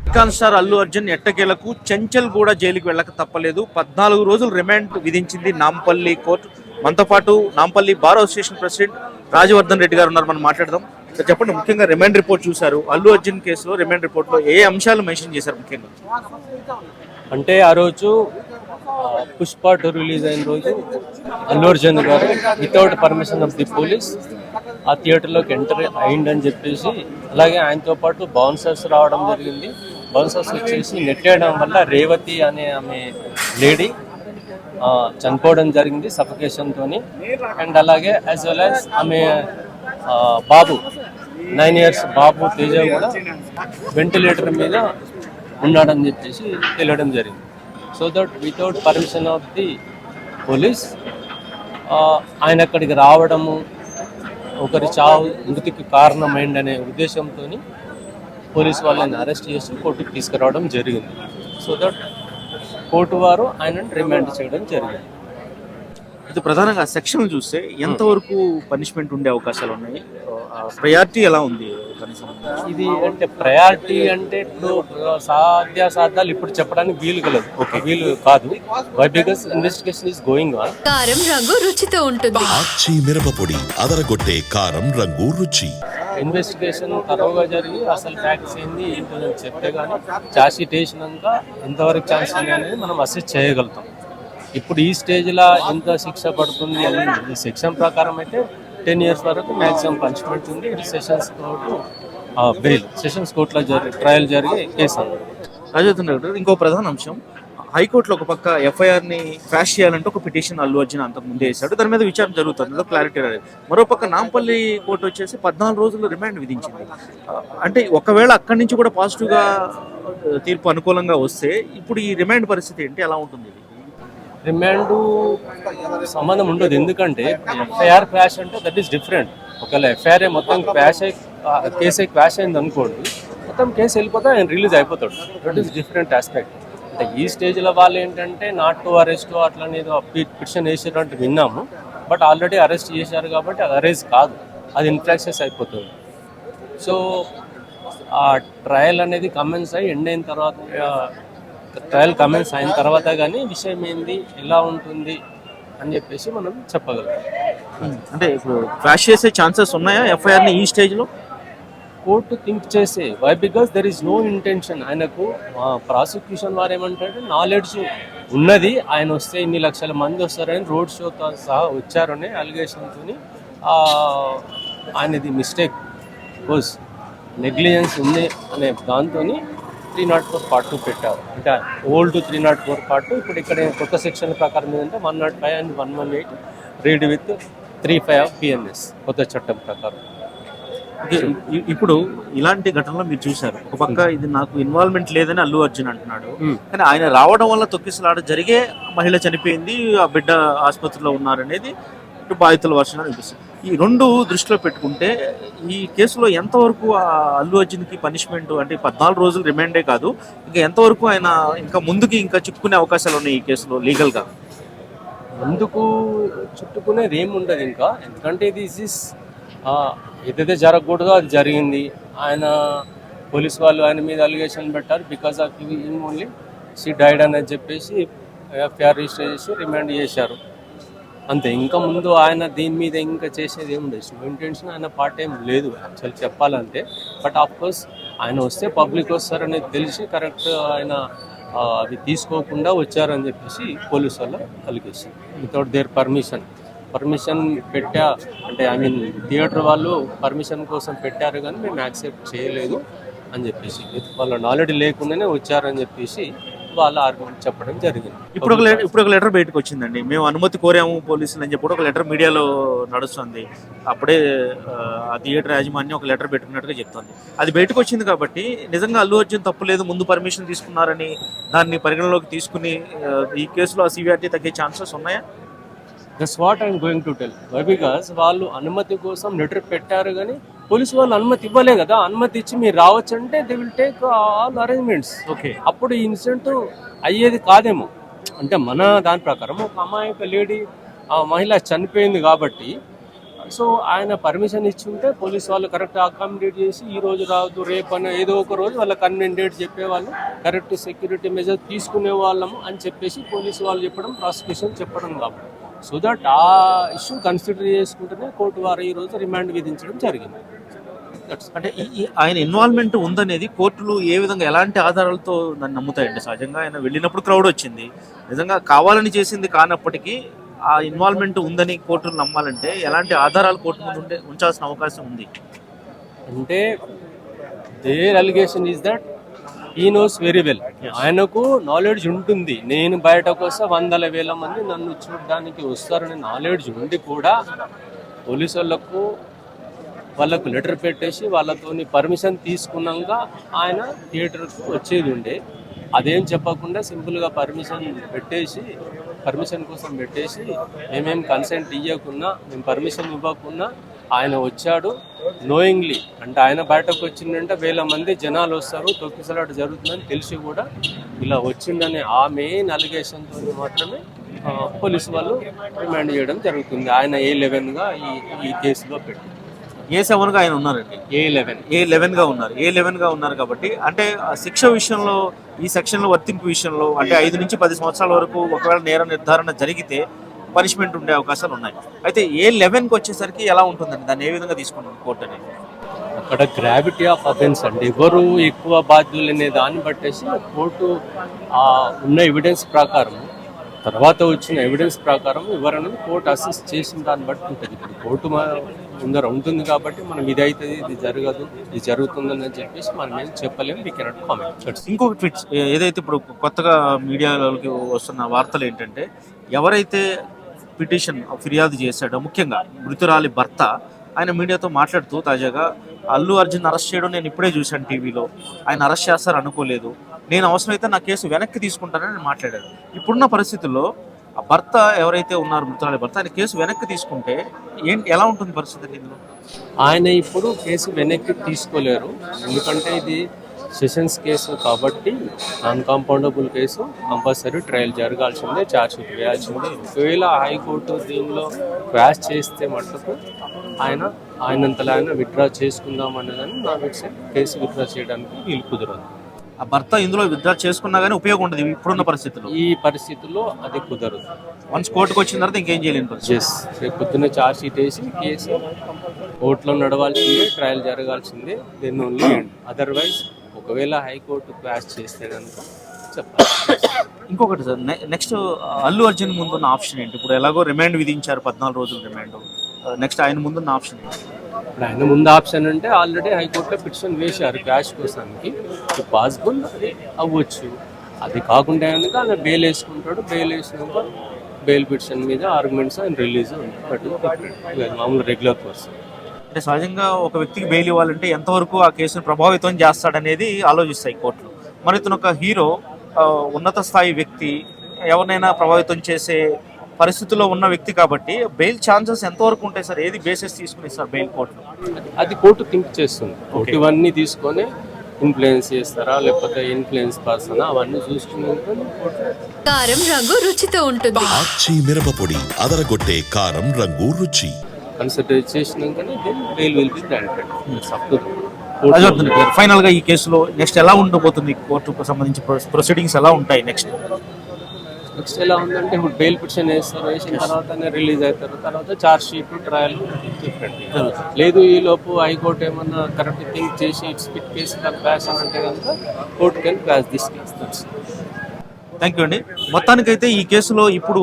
Icon star Allu Arjun ఎట్టకేలకు చెంచల్ కూడా జైలుకి వెళ్ళక తప్పలేదు. 14 రోజులు రిమాండ్ విధించింది నాంపల్లి కోర్టు. మనతో పాటు Nampally bar association president Rajavardhan Reddy గారు ఉన్నారు. మనం మాట్లాడదాం. చెప్పండి, ముఖ్యంగా రిమాండ్ రిపోర్ట్ చూశారు. అల్లు అర్జున్ కేసులో రిమాండ్ రిపోర్ట్ లో ఏ అంశాలు మెన్షన్ చేశారు ముఖ్యంగా? అంటే ఆ రోజు పుష్ప 2 రిలీజ్ అయిన రోజు అల్లు అర్జున్ గారు without permission of the police ఆ థియేటర్లోకి ఎంటర్ అయిందని చెప్పేసి, అలాగే ఆయనతో పాటు బౌన్సర్స్ రావడం జరిగింది. బౌన్సర్స్ వచ్చేసి నెట్టేయడం వల్ల రేవతి అనే ఆమె లేడీ చనిపోవడం జరిగింది సఫికేషన్తో. అండ్ అలాగే యాజ్ వెల్ యాజ్ ఆమె బాబు 9 years బాబు తేజ కూడా వెంటిలేటర్ మీద ఉన్నాడని చెప్పేసి తెలియడం జరిగింది. So that without permission of the police ఆయన అక్కడికి రావడము ఒకరి చావు మృతికి కారణమైందనే ఉద్దేశంతో పోలీసు వాళ్ళని అరెస్ట్ చేసి కోర్టుకు తీసుకురావడం జరిగింది. సో దట్ కోర్టు వారు ఆయనను రిమాండ్ చేయడం జరిగింది. ఇది ప్రధానంగా సెక్షన్ చూస్తే ఎంతవరకు పనిష్మెంట్ ఉండే అవకాశాలు ఉన్నాయి? ప్రయారిటీ ఎలా ఉంది కనీసం? ఇది అంటే ప్రయారిటీ అంటే ఇప్పుడు సాధ్యాసాధ్యాలు ఇప్పుడు చెప్పడానికి వీలు కలదు, వీలు కాదు. Why because investigation is going on. కారం రంగు రుచితో ఉంటుంది. ఆచి మిరపపొడి అదరగొట్టే కారం రంగు రుచి. ఇన్వెస్టిగేషన్ తరోగా జరిగి అసలు ఫ్యాక్ట్స్ ఏంది ఏంటో చెప్తే కానీ ఛార్జ్ షీట్ వేసినాక ఎంతవరకు ఛాన్స్ ఉంది అనేది మనం అసెస్ చేయగలుగుతాం. ఇప్పుడు ఈ స్టేజ్లో ఎంత శిక్ష పడుతుంది అనేది సెక్షన్ ప్రకారం అయితే 10 years వరకు మ్యాక్సిమం పనిష్మెంట్ ఉంది. ఇది సెషన్స్ కోర్టు బెయిల్, సెషన్స్ కోర్టులో ట్రయల్ జరిగే కేసు. రాజవర్ధన్ రెడ్డి, ఇంకో ప్రధాన అంశం, హైకోర్టులో ఒక పక్క ఎఫ్ఐఆర్ని క్రాష్ చేయాలంటే ఒక పిటిషన్ అల్లు అర్జున్ అంతకు ముందే వేశాడు. దాని మీద విచారణ జరుగుతుంది, క్లారిటీ రాలేదు. మరోపక్క నాంపల్లి కోర్టు వచ్చేసి 14 రోజులు రిమాండ్ విధించింది. అంటే ఒకవేళ అక్కడి నుంచి కూడా పాజిటివ్గా తీర్పు అనుకూలంగా వస్తే ఇప్పుడు ఈ రిమాండ్ పరిస్థితి ఏంటి, ఎలా ఉంటుంది? రిమాండ్ సంబంధం ఉండదు, ఎందుకంటే ఎఫ్ఐఆర్ క్వాష్ అంటే దట్ ఈస్ డిఫరెంట్. ఒకవేళ ఎఫ్ఐఆర్ మొత్తం క్వాష్ అయి కేసు క్వాష్ అయింది అనుకోండి, మొత్తం కేసు వెళ్ళిపోతే ఆయన రిలీజ్ అయిపోతాడు. That is different aspect. అంటే ఈ స్టేజ్లో వాళ్ళు ఏంటంటే నాట్ టు అరెస్ట్ అట్లనే పిటిషన్ వేసారంటే విన్నాము, బట్ ఆల్రెడీ అరెస్ట్ చేశారు కాబట్టి అది అరెస్ట్ కాదు, అది ఇన్ఫ్రాక్షన్స్ అయిపోతుంది. సో ఆ ట్రయల్ అనేది కమెన్స్ అయ్యి ఎండ్ అయిన తర్వాత, ట్రయల్ కమెన్స్ అయిన తర్వాత కానీ విషయం ఏంది ఎలా ఉంటుంది అని చెప్పేసి మనం చెప్పగలం. అంటే ఇప్పుడు క్రాష్ చేసే ఛాన్సెస్ ఉన్నాయా ఎఫ్ఐఆర్ని ఈ స్టేజ్లో? కోర్టు థింక్ చేసే, why because there is no intention. ఆయనకు ప్రాసిక్యూషన్ వారు ఏమంటారంటే నాలెడ్జ్ ఉన్నది, ఆయన వస్తే ఇన్ని లక్షల మంది వస్తారని రోడ్ షోతో సహా వచ్చారనే అలిగేషన్తో ఆయనది మిస్టేక్ కోర్స్ నెగ్లిజెన్స్ ఉంది అనే దాంతో 304 Part 2 పెట్టారు. అంటే ఓల్డ్ 304 Part 2 ఇప్పుడు ఇక్కడ కొత్త సెక్షన్ ప్రకారం ఏంటంటే 105 and 118 read with 35 of PNS కొత్త చట్టం ప్రకారం. ఇప్పుడు ఇలాంటి ఘటనలో మీరు చూశారు, ఒక పక్క ఇది నాకు ఇన్వాల్వ్మెంట్ లేదని అల్లు అర్జున్ అంటున్నాడు, కానీ ఆయన రావడం వల్ల తొక్కిసలాట జరిగే మహిళ చనిపోయింది, ఆ బిడ్డ ఆసుపత్రిలో ఉన్నారనేది బాధితుల వర్షం అనిపిస్తుంది. ఈ రెండు దృష్టిలో పెట్టుకుంటే ఈ కేసులో ఎంతవరకు అల్లు అర్జున్కి పనిష్మెంట్ అంటే 14 రోజులు రిమాండే కాదు, ఇంకా ఎంతవరకు ఆయన ఇంకా ముందుకి ఇంకా చిక్కుకునే అవకాశాలు ఉన్నాయి ఈ కేసులో లీగల్గా? ముందుకు చుట్టుకునేది ఏముండదు ఇంకా, ఎందుకంటే ఇది ఏదైతే జరగకూడదో అది జరిగింది. ఆయన పోలీస్ వాళ్ళు ఆయన మీద అలిగేషన్ పెట్టారు, because of only she died అనేది చెప్పేసి ఎఫ్ఐఆర్ రిజిస్టర్ చేసి రిమాండ్ చేశారు అంతే. ఇంకా ముందు ఆయన దీని మీద ఇంకా చేసేది ఏముండదు, ఇంటెన్షన్ ఆయన పార్ట్ ఏం లేదు యాక్చువల్ చెప్పాలంటే. బట్ ఆఫ్కోర్స్ ఆయన వస్తే పబ్లిక్ వస్తారనేది తెలిసి కరెక్ట్ ఆయన అవి తీసుకోకుండా వచ్చారని చెప్పేసి పోలీసు వాళ్ళ అలిగేషన్ వితౌట్ దేర్ పర్మిషన్ పెట్టా అంటే ఐ మీన్ థియేటర్ వాళ్ళు పర్మిషన్ కోసం పెట్టారు కానీ మేము యాక్సెప్ట్ చేయలేదు అని చెప్పేసి, వాళ్ళ నాలెడ్జ్ లేకుండానే వచ్చారని చెప్పేసి వాళ్ళ ఆర్గ్యుమెంట్ చెప్పడం జరిగింది. ఇప్పుడు ఒక లెటర్ బయటకు వచ్చిందండి, మేము అనుమతి కోరాము పోలీసులు అని చెప్పి ఒక లెటర్ మీడియాలో నడుస్తుంది. అప్పుడే ఆ థియేటర్ యాజమాన్యం ఒక లెటర్ పెట్టుకున్నట్టుగా చెప్తుంది. అది బయటకు వచ్చింది కాబట్టి నిజంగా అల్లు అర్జున్ తప్పు లేదు, ముందు పర్మిషన్ తీసుకున్నారని దాన్ని పరిగణలోకి తీసుకుని ఈ కేసులో ఆ సివియారిటీ తగ్గే ఛాన్సెస్ ఉన్నాయా? That's what I'm going to tell. Why because వాళ్ళు అనుమతి కోసం లెటర్ పెట్టారు కానీ పోలీసు వాళ్ళు అనుమతి ఇవ్వలే కదా. అనుమతి ఇచ్చి మీరు రావచ్చు అంటే they will take all arrangements. Okay, అప్పుడు ఈ ఇన్సిడెంట్ అయ్యేది కాదేమో. అంటే మన దాని ప్రకారం ఒక అమాయక లేడీ మహిళ చనిపోయింది కాబట్టి సో ఆయన పర్మిషన్ ఇచ్చి ఉంటే పోలీస్ వాళ్ళు కరెక్ట్ అకామిడేట్ చేసి ఈ రోజు రావద్దు రేపు అని ఏదో ఒక రోజు వాళ్ళ కన్వీనియంట్ డేట్ చెప్పేవాళ్ళు, కరెక్ట్ సెక్యూరిటీ మెజర్ తీసుకునే వాళ్ళము అని చెప్పేసి పోలీసు వాళ్ళు చెప్పడం, ప్రాసిక్యూషన్ చెప్పడం కాబట్టి సో దట్ ఆ ఇష్యూ కన్సిడర్ చేసుకుంటేనే కోర్టు వారు ఈ రోజు రిమాండ్ విధించడం జరిగింది. అంటే ఆయన ఇన్వాల్వ్మెంట్ ఉందనేది కోర్టులు ఏ విధంగా ఎలాంటి ఆధారాలతో దాన్ని నమ్ముతాయండి? సహజంగా ఆయన వెళ్ళినప్పుడు క్రౌడ్ వచ్చింది, నిజంగా కావాలని చేసింది కానప్పటికీ ఆ ఇన్వాల్వ్మెంట్ ఉందని కోర్టులు నమ్మాలంటే ఎలాంటి ఆధారాలు కోర్టు ముందు ఉంచాల్సిన అవకాశం ఉంది? అంటే there allegation is that he knows very well, ఆయనకు నాలెడ్జ్ ఉంటుంది. నేను బయటకు వస్తే 100,000 మంది నన్ను చూడడానికి వస్తారనే నాలెడ్జ్ ఉండి కూడా పోలీసు వాళ్ళకు లెటర్ పెట్టేసి వాళ్ళతోని పర్మిషన్ తీసుకున్నాక ఆయన థియేటర్కు వచ్చేది ఉండే. అదేం చెప్పకుండా సింపుల్గా పర్మిషన్ కోసం పెట్టేసి మేమేం కన్సెంట్ ఇవ్వకున్నా, మేము పర్మిషన్ ఇవ్వకున్నా ఆయన వచ్చాడు నోయింగ్లీ. అంటే ఆయన బయటకు వచ్చిందంటే 1,000 మంది జనాలు వస్తారు, తొక్కిసలాట జరుగుతుందని తెలిసి కూడా ఇలా వచ్చిందనే ఆ మెయిన్ అలిగేషన్తో మాత్రమే పోలీసు వాళ్ళు రిమాండ్ చేయడం జరుగుతుంది. ఆయన A11గా ఈ కేసులో పెట్టి A7గా ఆయన ఉన్నారండి. A11గా ఉన్నారు. A11గా ఉన్నారు కాబట్టి అంటే శిక్ష విషయంలో ఈ సెక్షన్లో వర్తింపు విషయంలో అంటే 5 నుంచి 10 సంవత్సరాల వరకు ఒకవేళ నేర నిర్ధారణ జరిగితే పనిష్మెంట్ ఉండే అవకాశాలు ఉన్నాయి. అయితే A11కి వచ్చేసరికి ఎలా ఉంటుందండి? దాన్ని ఏ విధంగా తీసుకుంటుంది కోర్టు అనేది? అక్కడ గ్రావిటీ ఆఫ్ అఫెన్స్ అండి, ఎవరు ఎక్కువ బాధ్యులు అనే దాన్ని బట్టేసి కోర్టు ఉన్న ఎవిడెన్స్ ప్రకారం, తర్వాత వచ్చిన ఎవిడెన్స్ ప్రకారం ఎవరనేది కోర్టు అసెస్ చేసిన దాన్ని బట్టి ఉంటుంది. ఇప్పుడు కోర్టు ముందర ఉంటుంది కాబట్టి మనం ఇది అవుతుంది, ఇది జరగదు, ఇది జరుగుతుందని చెప్పేసి మనం ఏం చెప్పలేము. We cannot comment. ఇంకొక ట్వీట్ ఏదైతే ఇప్పుడు కొత్తగా మీడియాలోకి వస్తున్న వార్తలు ఏంటంటే, ఎవరైతే పిటిషన్ ఫిర్యాదు చేశాడో ముఖ్యంగా మృతురాలి భర్త, ఆయన మీడియాతో మాట్లాడుతూ తాజాగా అల్లు అర్జున్ అరెస్ట్ చేయడం నేను ఇప్పుడే చూశాను టీవీలో, ఆయన అరెస్ట్ చేస్తారు అనుకోలేదు, నేను అవసరమైతే నా కేసు వెనక్కి తీసుకుంటానని మాట్లాడారు. ఇప్పుడున్న పరిస్థితుల్లో ఆ భర్త ఎవరైతే ఉన్నారో మృతురాలి భర్త, ఆయన కేసు వెనక్కి తీసుకుంటే ఎలా ఉంటుంది పరిస్థితి ఇందులో? ఆయన ఇప్పుడు కేసు వెనక్కి తీసుకోలేరు, ఎందుకంటే ఇది సెషన్స్ కేసు కాబట్టి non compoundable case, compulsory trial జరగాల్సిందే, ఛార్జ్ షీట్ వేయాల్సిందే. ఒకవేళ హైకోర్టు దీనిలో క్వాష్ చేస్తే మటుకు ఆయనంతలో ఆయన విత్డ్రా చేసుకుందాం అనేదని నాకు కేసు విత్డ్రా చేయడానికి వీలు కుదరదు. ఆ భర్త ఇందులో విత్డ్రా చేసుకున్నా కానీ ఉపయోగం ఉండదు ఇప్పుడున్న పరిస్థితుల్లో. ఈ పరిస్థితుల్లో అది కుదరదు. వన్స్ కోర్టుకు వచ్చిన తర్వాత ఇంకేం చేయలేని పరిస్థితి. రేపు పొద్దున్న ఛార్జ్ షీట్ వేసి కేసు కోర్టులో నడవాల్సిందే, ట్రయల్ జరగాల్సిందే. దెన్ ఓన్లీ అదర్వైజ్ ఒకవేళ హైకోర్టు క్వాష్ చేస్తే కనుక చెప్పాలి. ఇంకొకటి సార్, నెక్స్ట్ అల్లు అర్జున్ ముందున్న ఆప్షన్ ఏంటి? ఇప్పుడు ఎలాగో రిమాండ్ విధించారు, 14 రోజులు రిమాండ్. నెక్స్ట్ ఆయన ముందున్న ఆప్షన్ ఏంటి? ఇప్పుడు ఆయన ముందు ఆప్షన్ అంటే ఆల్రెడీ హైకోర్టులో పిటిషన్ వేశారు క్వాష్ కోసానికి, పాసిబుల్ అది అవ్వచ్చు. అది కాకుండా కనుక ఆయన బెయిల్ వేసుకుంటాడు, బెయిల్ వేసినాక బెయిల్ పిటిషన్ మీద ఆర్గ్యుమెంట్స్ ఆయన రిలీజ్ ఉంటుంది, మామూలు రెగ్యులర్ కోర్స్. అంటే సహజంగా ఒక వ్యక్తికి బెయిల్ ఇవ్వాలంటే ఎంతవరకు ఆ కేసును ప్రభావితం చేస్తాడనేది ఆలోచిస్తాయి కోర్టులు. మరి ఇతను ఒక హీరో, ఉన్నత స్థాయి వ్యక్తి, ఎవరినైనా ప్రభావితం చేసే పరిస్థితుల్లో ఉన్న వ్యక్తి కాబట్టి బెయిల్ ఛాన్సెస్ ఎంతవరకు ఉంటాయి సార్? ఏది బేసిస్ తీసుకుని సార్ బెయిల్ కోర్టులో? అది కోర్టు థింక్ చేస్తుంది. కోర్టు ఇవన్నీ తీసుకొని ఇన్ఫ్లుయెన్స్ చేస్తారా లేకపోతే ఇన్ఫ్లుయెన్స్ పర్సన్ అవన్నీ చూసుకున్నాక కారం రంగు రుచితో ఉంటుంది. ఆచి మిరపపొడి అదరగొట్టే కారం రంగు రుచి. కన్సిడర్ చేసినాకనే bail will be granted. Final గా ఈ కేసులో నెక్స్ట్ ఎలా ఉండబోతుంది? కోర్టుకు సంబంధించి ప్రొసీడింగ్స్ ఎలా ఉంటాయి? నెక్స్ట్ ఎలా ఉందంటే ఇప్పుడు బెయిల్ పిటిషన్ వేసిన తర్వాత రిలీజ్ అవుతారు, తర్వాత ఛార్జ్ షీట్ ట్రయల్ డిఫరెంట్. లేదు ఈ లోపు హైకోర్టు ఏమన్నా కరెక్ట్ థింక్ చేసి ఇట్స్ పిట్ కేసు క్వాష్ అని అంటే కనుక court can quash this case. Thank you అండి. మొత్తానికైతే ఈ కేసులో ఇప్పుడు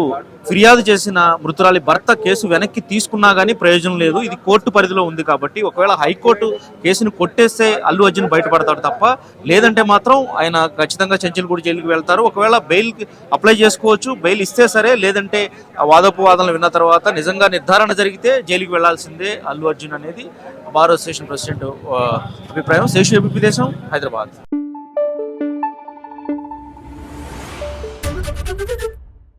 ఫిర్యాదు చేసిన మృతురాలి భర్త కేసు వెనక్కి తీసుకున్నా కానీ ప్రయోజనం లేదు, ఇది కోర్టు పరిధిలో ఉంది కాబట్టి. ఒకవేళ హైకోర్టు కేసును కొట్టేస్తే అల్లు అర్జున్ బయటపడతాడు తప్ప, లేదంటే మాత్రం ఆయన ఖచ్చితంగా చెంచల్గూడ జైలుకి వెళ్తారు. ఒకవేళ బెయిల్ అప్లై చేసుకోవచ్చు, బెయిల్ ఇస్తే సరే, లేదంటే వాదోపవాదనలు విన్న తర్వాత నిజంగా నిర్ధారణ జరిగితే జైలుకి వెళ్లాల్సిందే అల్లు అర్జున్ అనేది బార్ అసోసియేషన్ ప్రెసిడెంట్ అభిప్రాయం. శేషు ఏబీపీ దేశం, హైదరాబాద్.